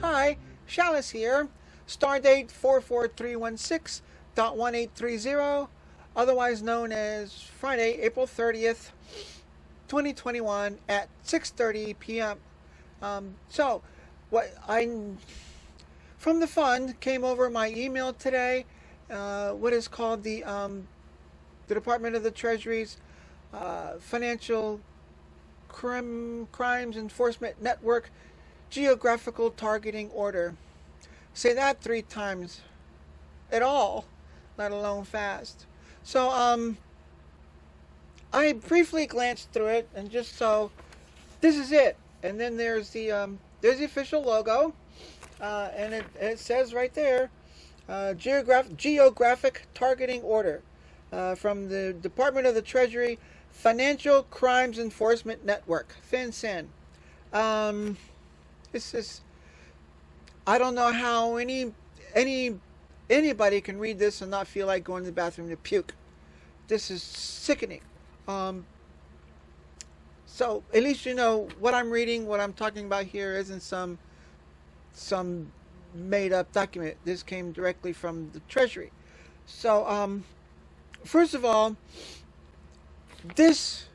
Hi, Chalice here. Stardate 44316.1830, otherwise known as Friday, April 30th, 2021 at 6:30 p.m. So, what I from the fund came over my email today. What is called the Department of the Treasury's Financial Crimes Enforcement Network Geographical Targeting Order. Say that 3 times at all, let alone fast. So I briefly glanced through it, and just so this is it. And then there's the official logo, and it says right there, Geographic Targeting Order from the Department of the Treasury Financial Crimes Enforcement Network, FinCEN. This is, I don't know how anybody can read this and not feel like going to the bathroom to puke. This is sickening. So at least you know what I'm reading, what I'm talking about here isn't some made up document. This came directly from the Treasury. So first of all, this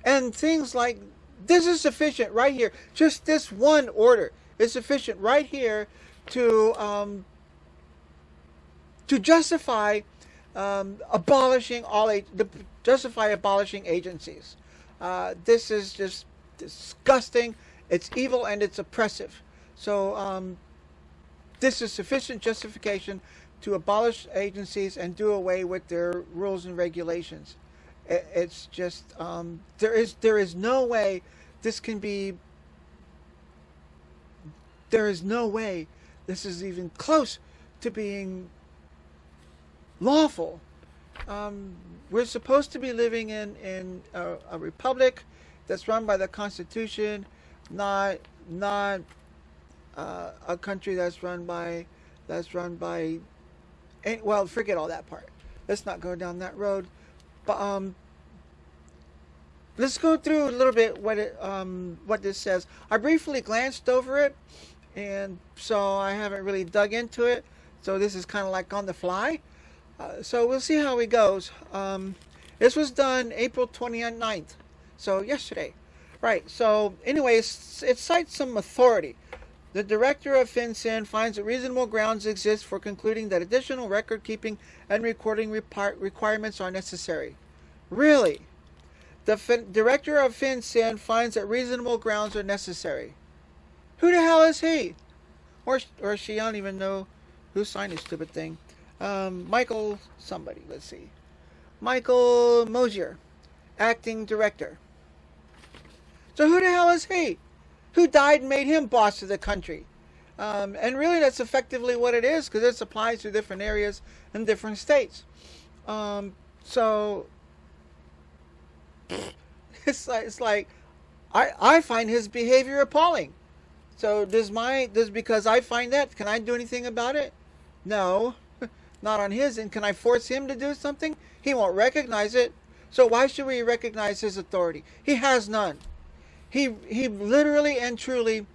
and things like this is sufficient right here. Just this one order is sufficient right here to justify abolishing agencies. This is just disgusting. It's evil and it's oppressive. So this is sufficient justification to abolish agencies and do away with their rules and regulations. It's just there is no way this can be. There is no way this is even close to being lawful. We're supposed to be living in a republic that's run by the Constitution, not a country that's run by well, forget all that part. Let's not go down that road. But let's go through a little bit what this says. I briefly glanced over it, and so I haven't really dug into it. So this is kind of like on the fly. So we'll see how it goes. This was done April 29th, so yesterday. Right, so anyways, it cites some authority. The director of FinCEN finds that reasonable grounds exist for concluding that additional record-keeping and recording requirements are necessary. Really? The director of FinCEN finds that reasonable grounds are necessary. Who the hell is he? Or she, I don't even know who signed this stupid thing. Michael somebody, let's see. Michael Mosier, acting director. So who the hell is he? Who died and made him boss of the country? And really that's effectively what it is, because this applies to different areas and different states. So it's like I find his behavior appalling. So does because I find that, can I do anything about it? No. Not on his end. Can I force him to do something? He won't recognize it. So why should we recognize his authority? He has none. He literally and truly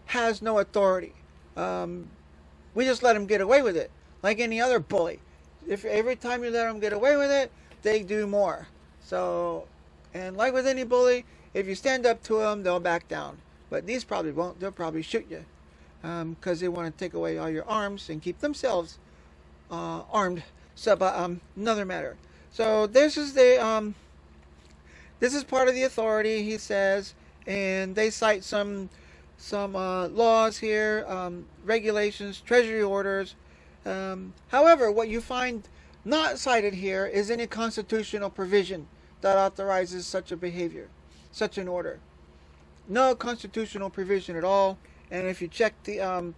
has no authority. We just let him get away with it, like any other bully. If every time you let them get away with it, they do more. So, and like with any bully, if you stand up to them, they'll back down. But these probably won't. They'll probably shoot you because they want to take away all your arms and keep themselves armed. So, but another matter. So this is this is part of the authority, he says, and they cite some laws here, regulations, treasury orders. However, what you find not cited here is any constitutional provision that authorizes such a behavior, such an order. No constitutional provision at all. And if you check the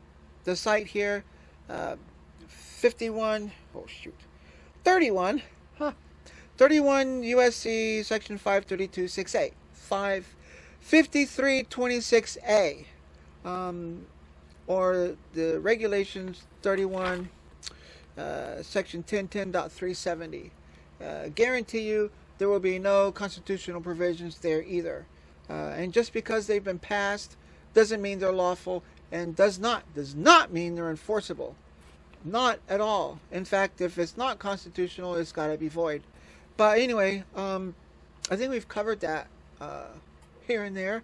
site here, 31 USC section 532.6a 553.26a, or the regulations 31 section 1010.370 guarantee you there will be no constitutional provisions there either. And just because they've been passed doesn't mean they're lawful, and does not mean they're enforceable. Not at all. In fact, if it's not constitutional, it's got to be void. But anyway, I think we've covered that here and there.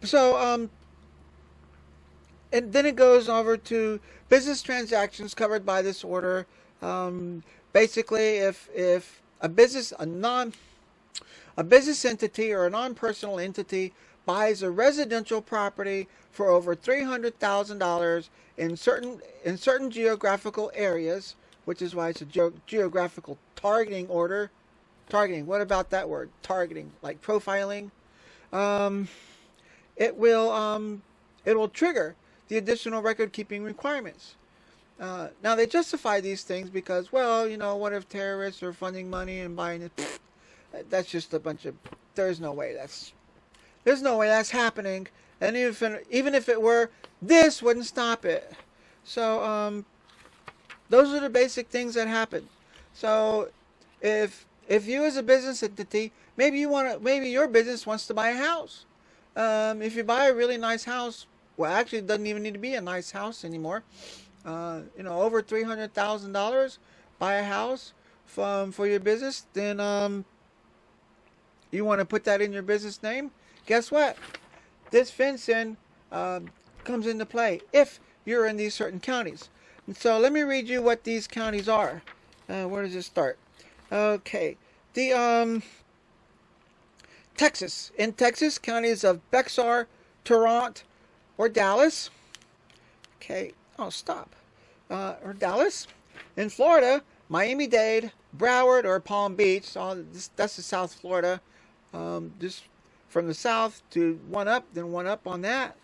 So, and then it goes over to business transactions covered by this order. Basically, if a business entity or a non-personal entity buys a residential property for over $300,000 in certain geographical areas, which is why it's a geographical targeting order. Targeting. What about that word? Targeting, like profiling. It will trigger the additional record keeping requirements. Now they justify these things because, well, what if terrorists are funding money and buying it? That's just a bunch of. There's no way that's happening. And even if it were, this wouldn't stop it. So those are the basic things that happen. So if you as a business entity, maybe your business wants to buy a house. If you buy a really nice house, well, actually, it doesn't even need to be a nice house anymore. Over $300,000, buy a house for your business. Then you want to put that in your business name. Guess what? This fencing comes into play if you're in these certain counties. And so let me read you what these counties are. Where does it start? Okay, the Texas. In Texas, counties of Bexar, Toronto, or Dallas. Okay, stop. Or Dallas. In Florida, Miami-Dade, Broward, or Palm Beach. That's the South Florida. Just from the south to one up, then one up on that.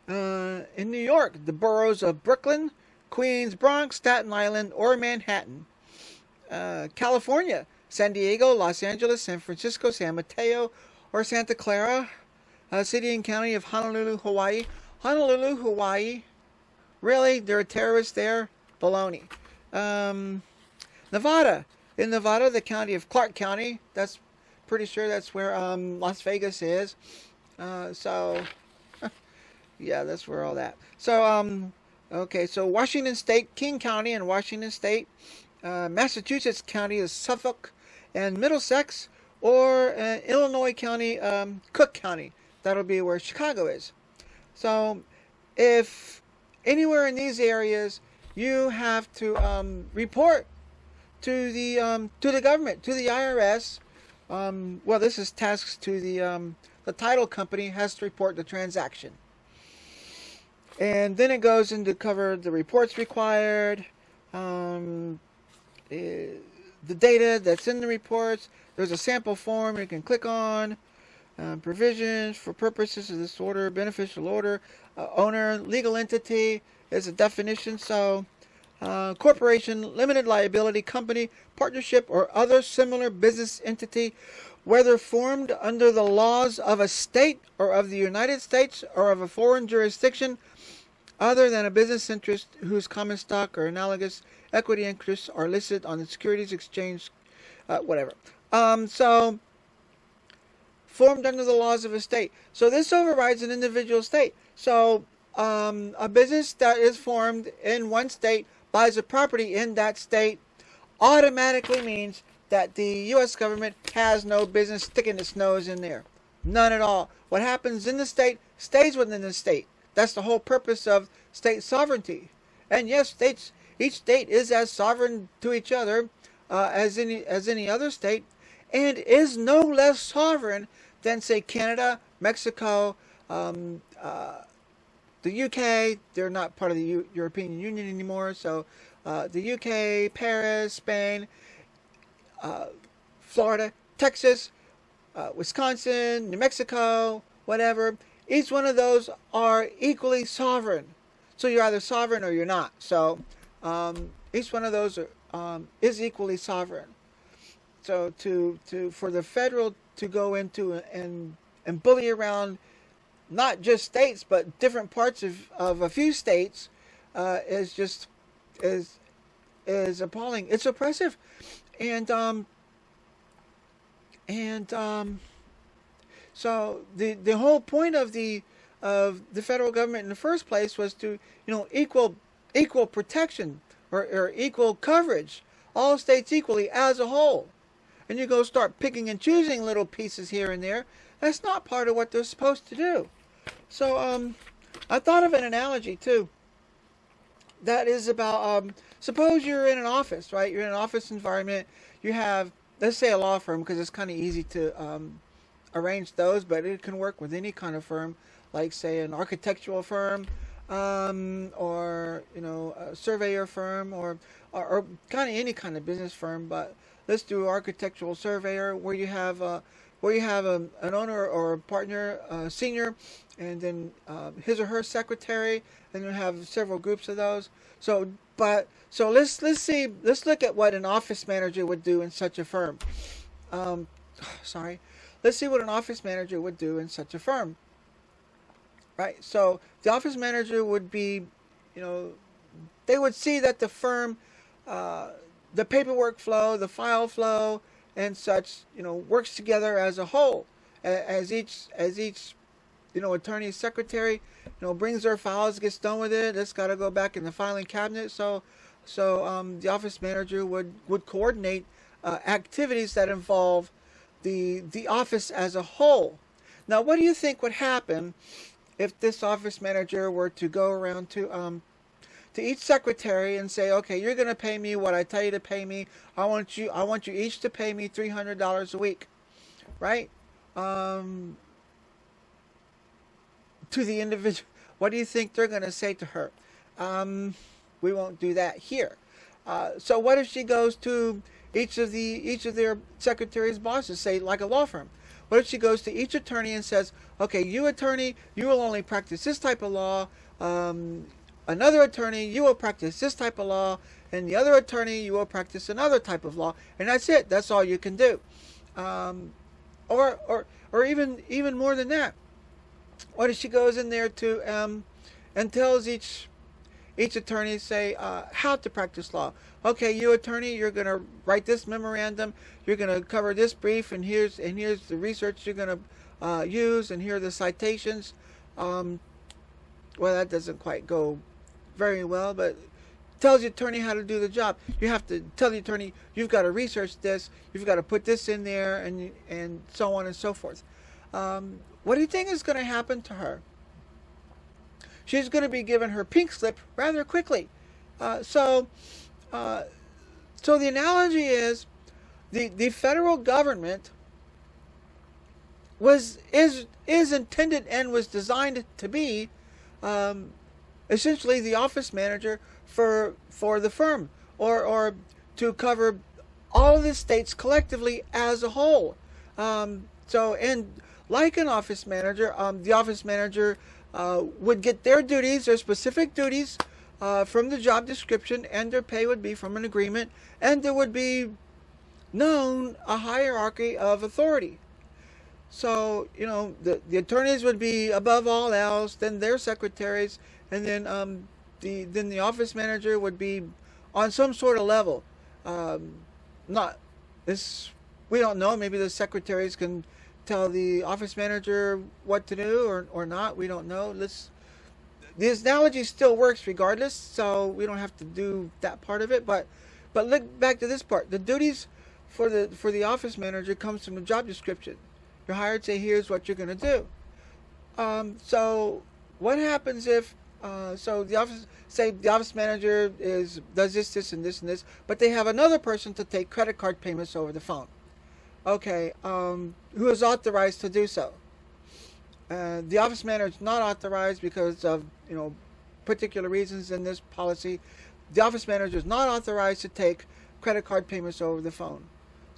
In New York, the boroughs of Brooklyn, Queens, Bronx, Staten Island, or Manhattan. California, San Diego, Los Angeles, San Francisco, San Mateo, or Santa Clara. City and county of Honolulu, Hawaii. Honolulu, Hawaii. Really? There are terrorists there? Baloney. Nevada. In Nevada, the county of Clark County. That's pretty sure that's where Las Vegas is. So, yeah, that's where all that. So, okay, so Washington State, King County in Washington State. Massachusetts County is Suffolk and Middlesex, or Illinois County, Cook County. That'll be where Chicago is. So, if anywhere in these areas, you have to report to the government, to the IRS. Well, this is tasks to the title company has to report the transaction. And then it goes into cover the reports required, the data that's in the reports. There's a sample form you can click on. Provisions for purposes of this order, beneficial order, owner, legal entity is a definition. So, corporation, limited liability company, partnership, or other similar business entity, whether formed under the laws of a state or of the United States or of a foreign jurisdiction, other than a business interest whose common stock or analogous equity interests are listed on the Securities Exchange, whatever. So, formed under the laws of a state. So this overrides an individual state. So a business that is formed in one state buys a property in that state automatically means that the U.S. government has no business sticking its nose in there. None at all. What happens in the state stays within the state. That's the whole purpose of state sovereignty. And yes, each state is as sovereign to each other as any other state, and is no less sovereign than, say, Canada, Mexico, the UK. They're not part of the European Union anymore. So the UK, Paris, Spain, Florida, Texas, Wisconsin, New Mexico, whatever. Each one of those are equally sovereign. So you're either sovereign or you're not. So each one of those is equally sovereign. So for the federal to go into and bully around not just states but different parts of a few states is appalling. It's oppressive, and so the whole point of the of the federal government in the first place was to, equal protection or equal coverage, all states equally as a whole. And you go start picking and choosing little pieces here and there. That's not part of what they're supposed to do. So I thought of an analogy too. That is about, suppose you're in an office, right? You're in an office environment. You have, let's say, a law firm, because it's kind of easy to arrange those, but it can work with any kind of firm, like say an architectural firm, or a surveyor firm, or kind of any kind of business firm. But let's do architectural surveyor, where you have an owner or a partner, senior, and then his or her secretary, and you have several groups of those. So let's look at what an office manager would do in such a firm. Let's see what an office manager would do in such a firm. Right. So the office manager would be, they would see that the firm, the paperwork flow, the file flow, and such, works together as a whole. As each attorney's secretary, brings their files, gets done with it. It's got to go back in the filing cabinet. So the office manager would coordinate activities that involve the office as a whole. Now, what do you think would happen if this office manager were to go around to each secretary and say, okay, you're going to pay me what I tell you to pay me. I want you each to pay me $300 a week, right? To the individual, what do you think they're going to say to her? We won't do that here. So what if she goes to each of their secretaries' bosses, say like a law firm? What if she goes to each attorney and says, okay, you attorney, you will only practice this type of law. Another attorney, you will practice this type of law. And the other attorney, you will practice another type of law. And that's it. That's all you can do. Or even more than that. What if she goes in there to and tells each attorney, say, how to practice law? Okay, you attorney, you're going to write this memorandum. You're going to cover this brief, and here's the research you're going to use, and here are the citations. Well, that doesn't quite go very well, but tells the attorney how to do the job. You have to tell the attorney, you've got to research this, you've got to put this in there, and so on and so forth. What do you think is going to happen to her? She's going to be given her pink slip rather quickly. So the analogy is the federal government is intended and was designed to be essentially the office manager for the firm, or to cover all of the states collectively as a whole. And like an office manager, the office manager would get their specific duties from the job description, and their pay would be from an agreement, and there would be known a hierarchy of authority. So, the attorneys would be above all else, then their secretaries, and then the office manager would be on some sort of level. We don't know. Maybe the secretaries can tell the office manager what to do or not. We don't know. The analogy still works regardless, so we don't have to do that part of it. But look back to this part. The duties for the office manager comes from the job description. You're hired, say, here's what you're going to do. So what happens if the office manager does this, and this, and this, but they have another person to take credit card payments over the phone. Okay, who is authorized to do so? The office manager is not authorized because of particular reasons in this policy. The office manager is not authorized to take credit card payments over the phone.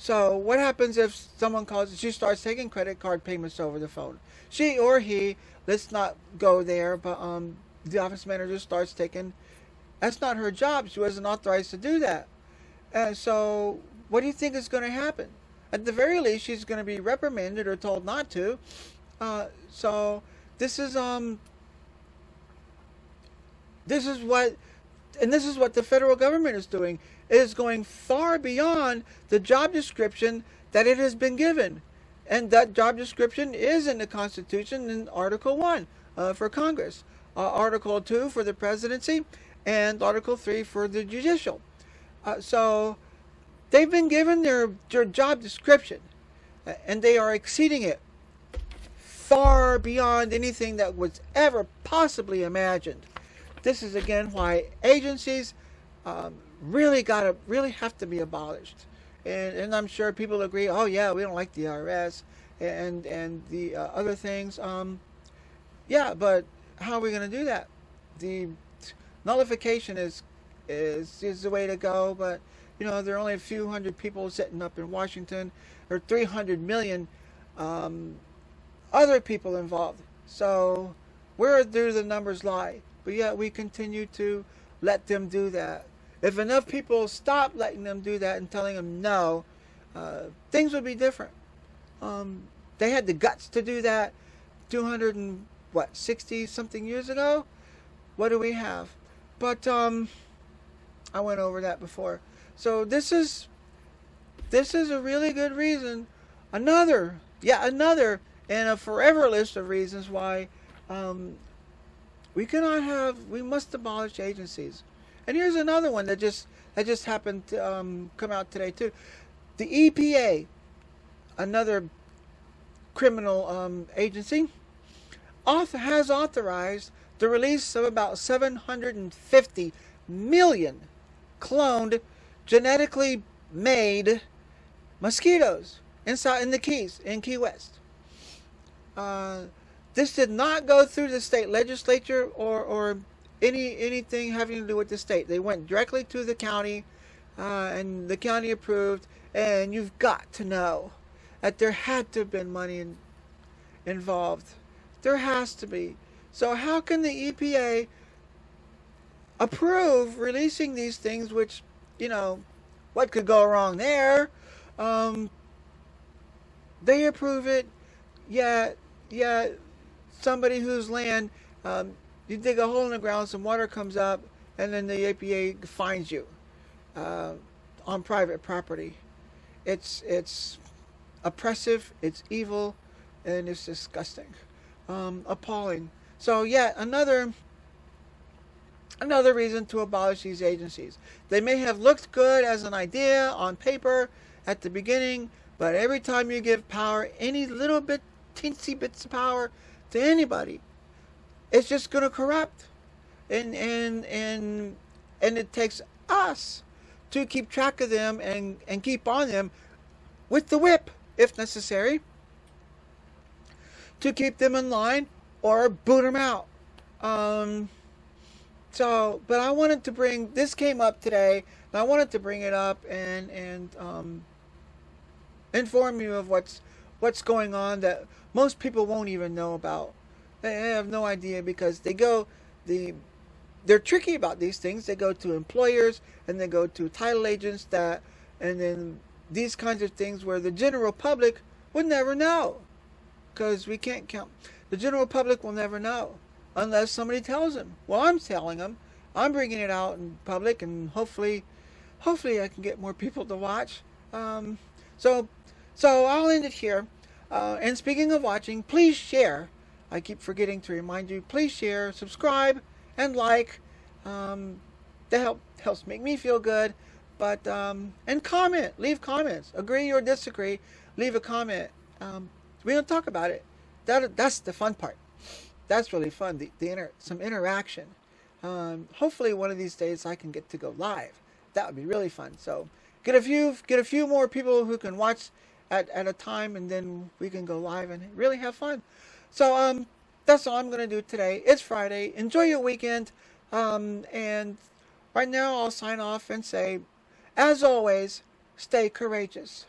So what happens if someone calls and she starts taking credit card payments over the phone? She or he, let's not go there, but the office manager starts taking. That's not her job. She wasn't authorized to do that. And so what do you think is going to happen? At the very least, she's going to be reprimanded or told not to. So this is what the federal government is doing. It is going far beyond the job description that it has been given, and that job description is in the Constitution in Article 1. for Congress. Article 2 for the presidency, and Article 3 for the judicial. So they've been given their job description, and they are exceeding it far beyond anything that was ever possibly imagined. This is again why agencies really have to be abolished. And I'm sure people agree. Oh yeah, we don't like the IRS and the other things. Yeah, but how are we going to do that? The nullification is the way to go. But there are only a few hundred people sitting up in Washington, or 300 million other people involved. So where do the numbers lie? But yet we continue to let them do that. If enough people stop letting them do that and telling them no, things would be different. They had the guts to do that 260 something years ago. What do we have? But I went over that before. So this is a really good reason. Another and a forever list of reasons why we must abolish agencies. And here's another one that just happened to come out today too. The EPA, another criminal agency, has authorized the release of about 750 million cloned, genetically made mosquitoes in Key West. This did not go through the state legislature or anything having to do with the state. They went directly to the county, and the county approved. And you've got to know that there had to have been money involved. There has to be. So how can the EPA approve releasing these things, which, what could go wrong there? They approve it, yet somebody whose land, you dig a hole in the ground, some water comes up, and then the EPA fines you on private property. It's oppressive, it's evil, and it's disgusting, appalling. So yet another reason to abolish these agencies. They may have looked good as an idea on paper at the beginning, but every time you give power, any little bit, teensy bits of power to anybody, it's just going to corrupt. And it takes us to keep track of them and keep on them with the whip, if necessary, to keep them in line or boot them out. But I wanted to this came up today, and I wanted to bring it up and inform you of what's going on that most people won't even know about. They have no idea because they're tricky about these things. They go to employers and they go to title agents and then these kinds of things where the general public would never know, because we can't count. The general public will never know unless somebody tells them. Well, I'm telling them. I'm bringing it out in public, and hopefully I can get more people to watch. So I'll end it here. And speaking of watching, please share. I keep forgetting to remind you. Please share, subscribe, and like. That helps make me feel good. But and comment, leave comments. Agree or disagree, leave a comment. We don't talk about it. That's the fun part. That's really fun. Some interaction. Hopefully one of these days I can get to go live. That would be really fun. So get a few more people who can watch at a time, and then we can go live and really have fun. So that's all I'm going to do today. It's Friday. Enjoy your weekend. And right now I'll sign off and say, as always, stay courageous.